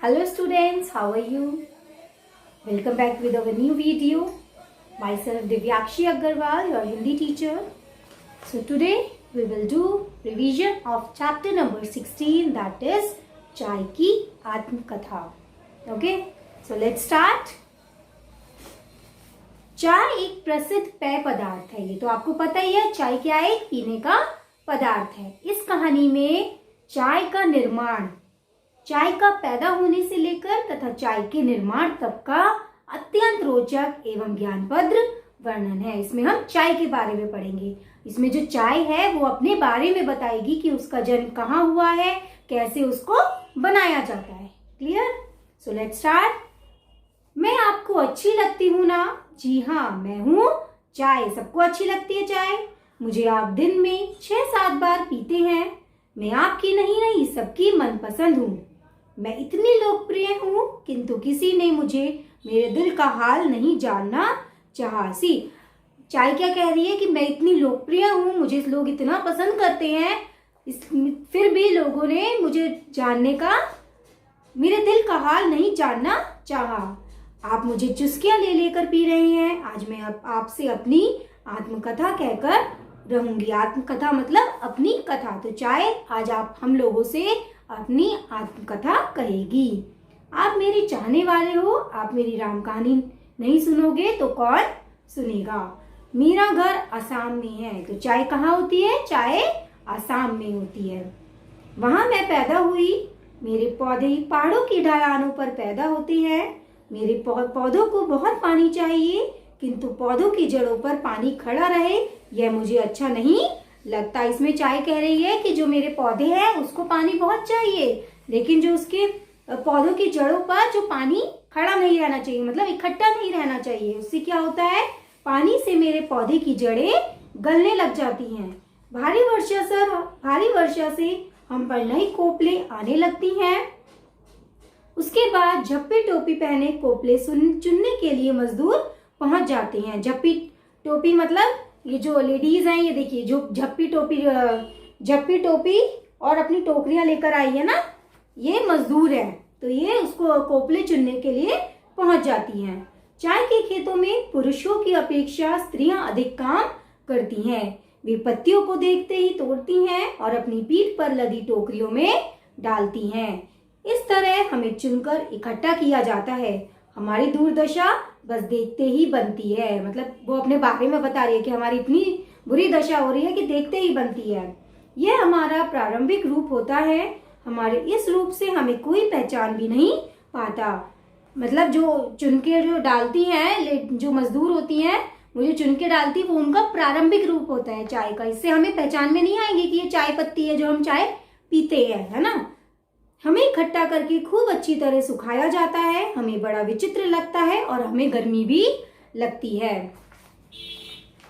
Hello students, how are you? Welcome back with our new video. Myself Divyakshi Agarwal, your Hindi teacher. So today we will do revision of chapter number 16, that is Chai Ki Atmakatha. Okay, so let's start. चाय एक प्रसिद्ध पेय पदार्थ है, ये तो आपको पता ही है। चाय क्या है? पीने का पदार्थ है। इस कहानी में चाय का निर्माण, चाय का पैदा होने से लेकर तथा चाय के निर्माण तक का अत्यंत रोचक एवं ज्ञानप्रद वर्णन है। इसमें हम चाय के बारे में पढ़ेंगे। इसमें जो चाय है वो अपने बारे में बताएगी कि उसका जन्म कहाँ हुआ है, कैसे उसको बनाया जाता है। क्लियर? So let's start. मैं आपको अच्छी लगती हूँ ना? जी हाँ, मैं हूँ चाय। सबको अच्छी लगती है चाय। मुझे आप दिन में 6-7 बार पीते हैं। मैं आपकी नहीं सबकी मनपसंद हूँ। मैं इतनी लोकप्रिय हूँ किंतु किसी ने मुझे मेरे दिल का हाल नहीं जानना चाहा। सी चाय क्या कह रही है कि मैं इतनी लोकप्रिय हूँ, मुझे लोग इतना पसंद करते हैं, फिर भी लोगों ने मुझे जानने का, मेरे दिल का हाल नहीं जानना चाहा। आप मुझे चुस्कियां ले लेकर पी रहे हैं। आज मैं आपसे अपनी आत्मकथा कहकर रहूंगी। आत्मकथा मतलब अपनी कथा। तो चाय आज हम लोगों से अपनी आत्मकथा कहेगी। आप मेरे चाहने वाले हो, आप मेरी राम कहानी नहीं सुनोगे तो कौन सुनेगा। मेरा घर असम में है। तो चाय कहाँ होती है? चाय असम में होती है। वहां मैं पैदा हुई। मेरे पौधे पहाड़ों की ढलानों पर पैदा होते हैं। मेरे पौधों को बहुत पानी चाहिए, किंतु पौधों की जड़ों पर पानी खड़ा रहे यह मुझे अच्छा नहीं लगता। इसमें चाय कह रही है कि जो मेरे पौधे हैं उसको पानी बहुत चाहिए, लेकिन जो उसके पौधों की जड़ों पर जो पानी खड़ा नहीं रहना चाहिए, मतलब इकट्ठा नहीं रहना चाहिए। उससे क्या होता है? पानी से मेरे पौधे की जड़ें गलने लग जाती हैं। भारी वर्षा से हम पर नई कोपले आने लगती हैं। उसके बाद झप्पी टोपी पहने कोपले चुनने के लिए मजदूर पहुंच जाते हैं। झप्पी टोपी मतलब ये जो लेडीज हैं, ये देखिए जो झप्पी टोपी और अपनी टोकरियां लेकर आई है ना, ये मजदूर है। तो ये उसको कोपले चुनने के लिए पहुंच जाती हैं। चाय के खेतों में पुरुषों की अपेक्षा स्त्रियां अधिक काम करती हैं। वे पत्तियों को देखते ही तोड़ती हैं और अपनी पीठ पर लदी टोकरियों में डालती हैं। इस तरह हमें चुनकर इकट्ठा किया जाता है। हमारी दुर्दशा बस देखते ही बनती है। मतलब वो अपने बारे में बता रही है कि हमारी इतनी बुरी दशा हो रही है कि देखते ही बनती है। यह हमारा प्रारंभिक रूप होता है। हमारे इस रूप से हमें कोई पहचान भी नहीं पाता। मतलब जो चुन के जो डालती हैं, जो मजदूर होती हैं, वो जो चुन के डालती है वो उनका प्रारंभिक रूप होता है चाय का। इससे हमें पहचान में नहीं आएगी कि ये चाय पत्ती है जो हम चाय पीते हैं, है ना। हमें इकट्ठा करके खूब अच्छी तरह सुखाया जाता है। हमें बड़ा विचित्र लगता है और हमें गर्मी भी लगती है।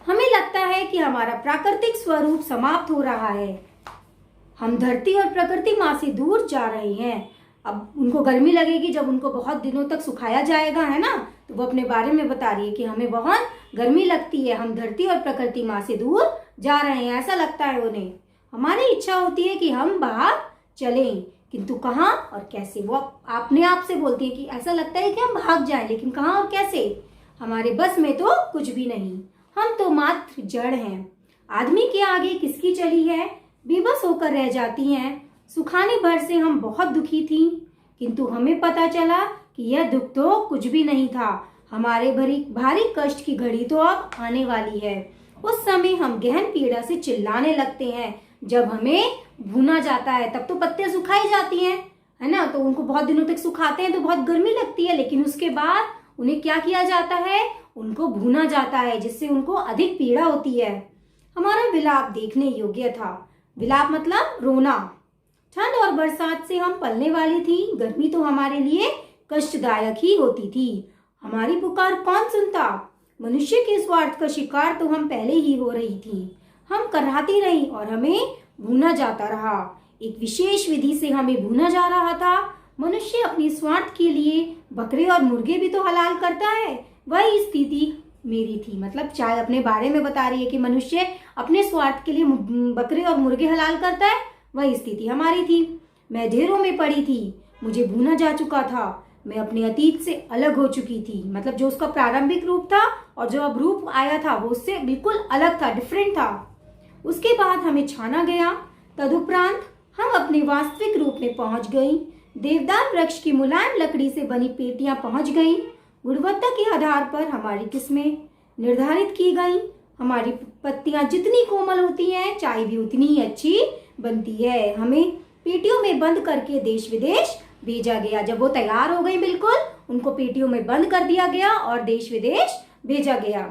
हमें लगता है कि हमारा प्राकृतिक स्वरूप समाप्त हो रहा है। हम धरती और प्रकृति माँ से दूर जा रहे हैं। अब उनको गर्मी लगेगी जब उनको बहुत दिनों तक सुखाया जाएगा, है ना। तो वो अपने बारे में बता रही है कि हमें बहुत गर्मी लगती है, हम धरती और प्रकृति माँ से दूर जा रहे हैं, ऐसा लगता है उन्हें। हमारी इच्छा होती है कि हम बाहर चलें, किंतु कहाँ और कैसे। वो अपने आप से बोलती है कि ऐसा लगता है कि हम भाग जाएं, लेकिन कहाँ और कैसे। हमारे बस में तो कुछ भी नहीं, हम तो मात्र जड़ हैं। आदमी के आगे किसकी चली है, बेबस होकर रह जाती हैं। सुखाने भर से हम बहुत दुखी थी, किंतु हमें पता चला कि यह दुख तो कुछ भी नहीं था। हमारे भारी कष्ट की घड़ी तो अब आने वाली है। उस समय हम गहन पीड़ा से चिल्लाने लगते हैं। जब हमें भुना जाता है तब तो पत्तियां सुखाई जाती हैं, है ना। तो उनको बहुत दिनों तक सुखाते हैं तो बहुत गर्मी लगती है, लेकिन उसके बाद उन्हें क्या किया जाता है? उनको भुना जाता है, जिससे उनको अधिक पीड़ा होती है। हमारा विलाप देखने योग्य था। विलाप मतलब रोना। ठंड और बरसात से हम पलने वाली थी। गर्मी तो हमारे लिए कष्टदायक ही होती थी। हमारी पुकार कौन सुनता? मनुष्य के स्वार्थ का शिकार तो हम पहले ही हो रही थी। हम कराहती रही और हमें भूना जाता रहा। एक विशेष विधि से हमें भूना जा रहा था। मनुष्य अपनी स्वार्थ के लिए बकरे और मुर्गे भी तो हलाल करता है। वही स्थिति मेरी थी। मतलब चाय अपने बारे में बता रही है कि मनुष्य अपने स्वार्थ के लिए बकरे और मुर्गे हलाल करता है, वही स्थिति हमारी थी। मैं ढेरों में पड़ी थी। मुझे भूना जा चुका था। मैं अपने अतीत से अलग हो चुकी थी, मतलब जो उसका प्रारंभिक रूप था और जो अब रूप आया था वो उससे बिल्कुल अलग था, डिफरेंट था। उसके बाद हमें छाना गया। तदुपरांत हम अपने वास्तविक रूप में पहुंच गई। देवदार वृक्ष की मुलायम लकड़ी से बनी पेटियां पहुंच गई। गुणवत्ता के आधार पर हमारी किस्में निर्धारित की गई। हमारी पत्तियां जितनी कोमल होती हैं, चाय भी उतनी ही अच्छी बनती है। हमें पेटियों में बंद करके देश विदेश भेजा गया। जब वो तैयार हो गई बिल्कुल, उनको पेटियों में बंद कर दिया गया और देश विदेश भेजा गया।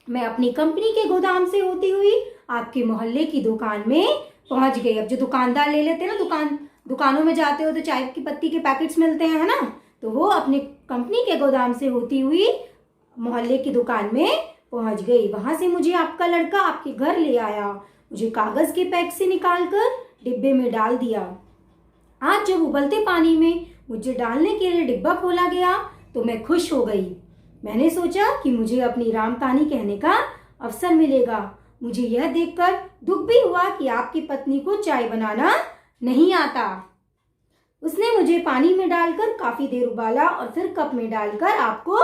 मैं अपनी कंपनी के गोदाम से होती हुई आपके मोहल्ले की दुकान में पहुंच गई। अब जो दुकानदार ले लेते हैं ना, दुकानों में जाते हो तो चाय की पत्ती के पैकेट्स मिलते हैं, है ना, तो वो अपनी कंपनी के गोदाम से होती हुई मोहल्ले की दुकान में पहुंच गई। वहां से मुझे आपका लड़का आपके घर ले आया। मुझे कागज के पैक से निकालकर डिब्बे में डाल दिया। आज जब उबलते पानी में मुझे डालने के लिए डिब्बा खोला गया तो मैं खुश हो गई। मैंने सोचा कि मुझे अपनी राम कहानी कहने का अवसर मिलेगा। मुझे यह देखकर दुख भी हुआ कि आपकी पत्नी को चाय बनाना नहीं आता। उसने मुझे पानी में डालकर काफी देर उबाला और फिर कप में डालकर आपको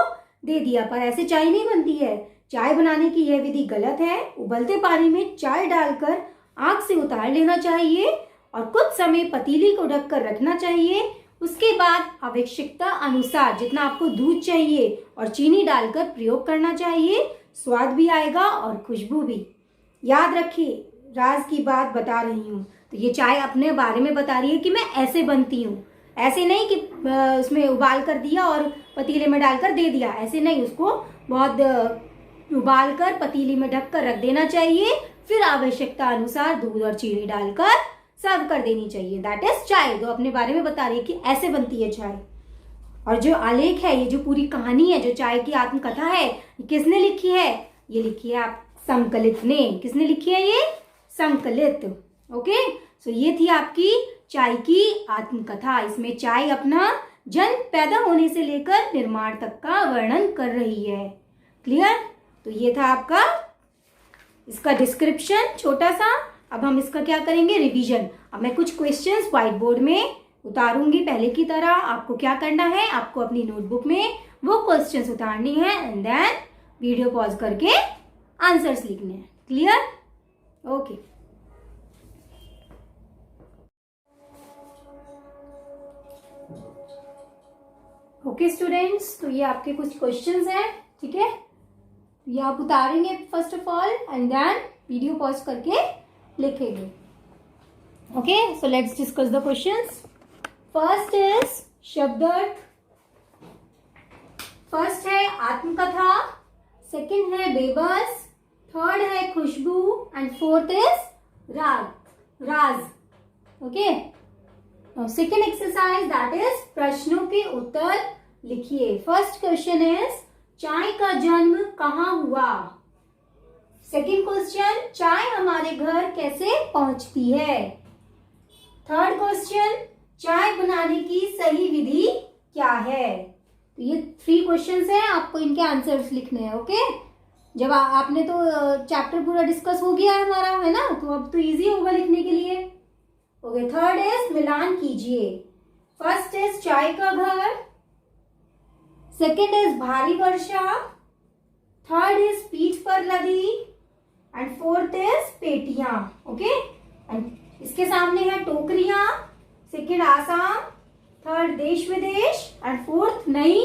दे दिया। पर ऐसे चाय नहीं बनती है। चाय बनाने की यह विधि गलत है। उबलते पानी में चाय डालकर आग से उतार लेना चाहिए और कुछ समय पतीली को ढककर रखना चाहिए। उसके बाद आवश्यकता अनुसार जितना आपको दूध चाहिए और चीनी डालकर प्रयोग करना चाहिए। स्वाद भी आएगा और खुशबू भी। याद रखिए, राज की बात बता रही हूँ। तो ये चाय अपने बारे में बता रही है कि मैं ऐसे बनती हूँ। ऐसे नहीं कि उसमें उबाल कर दिया और पतीले में डालकर दे दिया, ऐसे नहीं। उसको बहुत उबाल कर पतीली में ढक कर रख देना चाहिए। फिर आवश्यकता अनुसार दूध और चीनी डालकर सर्व कर देनी चाहिए। दैट इज चाय। तो अपने बारे में बता रही है कि ऐसे बनती है चाय। और जो आलेख है, ये जो पूरी कहानी है, जो चाय की आत्मकथा है, किसने लिखी है? ये लिखी है आप संकलित ने। किसने लिखी है? ये संकलित। ओके, सो ये थी आपकी चाय की आत्मकथा। इसमें चाय अपना जन्म, पैदा होने से लेकर निर्माण तक का वर्णन कर रही है। क्लियर? तो ये था आपका इसका डिस्क्रिप्शन छोटा सा। अब हम इसका क्या करेंगे? रिवीजन। अब मैं कुछ क्वेश्चंस व्हाइट बोर्ड में उतारूंगी पहले की तरह। आपको क्या करना है? आपको अपनी नोटबुक में वो क्वेश्चंस उतारनी है एंड देन वीडियो पॉज करके आंसर्स लिखने हैं। क्लियर? ओके। ओके स्टूडेंट्स, तो ये आपके कुछ क्वेश्चंस हैं, ठीक है? ये आप उतारेंगे first of all and then video pause करके लिखेंगे। Okay, so let's discuss the questions. First is शब्दार्थ। फर्स्ट है आत्मकथा, सेकंड है बेबस, थर्ड है खुशबू एंड फोर्थ इज राज। Okay, second exercise that is प्रश्नों के उत्तर लिखिए। फर्स्ट क्वेश्चन इज चाय का जन्म कहाँ हुआ? सेकेंड क्वेश्चन, चाय हमारे घर कैसे पहुंचती है? थर्ड क्वेश्चन, चाय बनाने की सही विधि क्या है? तो ये 3 क्वेश्चंस हैं, आपको इनके आंसर्स लिखने हैं। ओके, जब आपने तो चैप्टर पूरा डिस्कस हो गया है हमारा, है ना, तो अब तो इजी होगा लिखने के लिए। ओके, थर्ड इज मिलान कीजिए। फर्स्ट इज चाय का घर, सेकेंड इज भारी वर्षा, थर्ड इज पीठ पर लदी एंड फोर्थ इज पेटियां। ओके, एंड इसके सामने है टोकरियां, सेकेंड आसाम, थर्ड देश विदेश एंड फोर्थ नई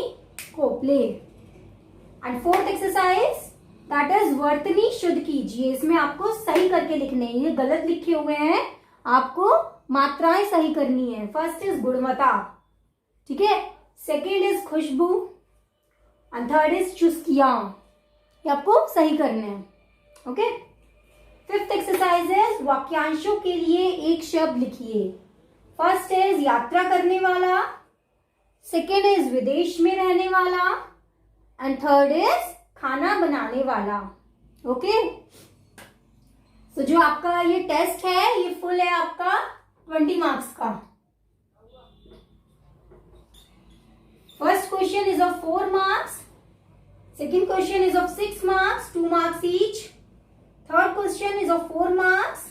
खोपले। And fourth exercise that is वर्तनी शुद्ध कीजिए। इसमें आपको सही करके लिखने हैं, ये गलत लिखे हुए हैं, आपको मात्राएं सही करनी है। फर्स्ट इज गुणवत्ता, ठीक है, सेकेंड इज खुशबू एंड थर्ड इज चुस्कियां। ये आपको सही करने हैं। ओके, फिफ्थ एक्सरसाइज इज वाक्यांशों के लिए एक शब्द लिखिए। फर्स्ट इज यात्रा करने वाला, सेकेंड इज विदेश में रहने वाला एंड थर्ड इज खाना बनाने वाला। ओके, तो जो आपका ये टेस्ट है ये फुल है आपका 20 मार्क्स का। First question is of 4 marks, second question is of 6 marks, 2 marks each, third question is of 4 marks,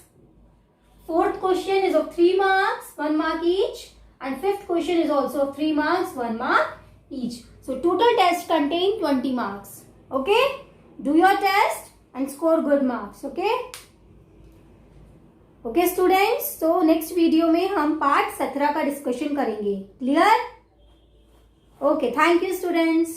fourth question is of 3 marks, 1 mark each and fifth question is also 3 marks, 1 mark each. So total test contain 20 marks. Okay, do your test and score good marks. Okay. Okay students, तो next video में हम part 17 का discussion करेंगे. Clear? Okay, thank you students.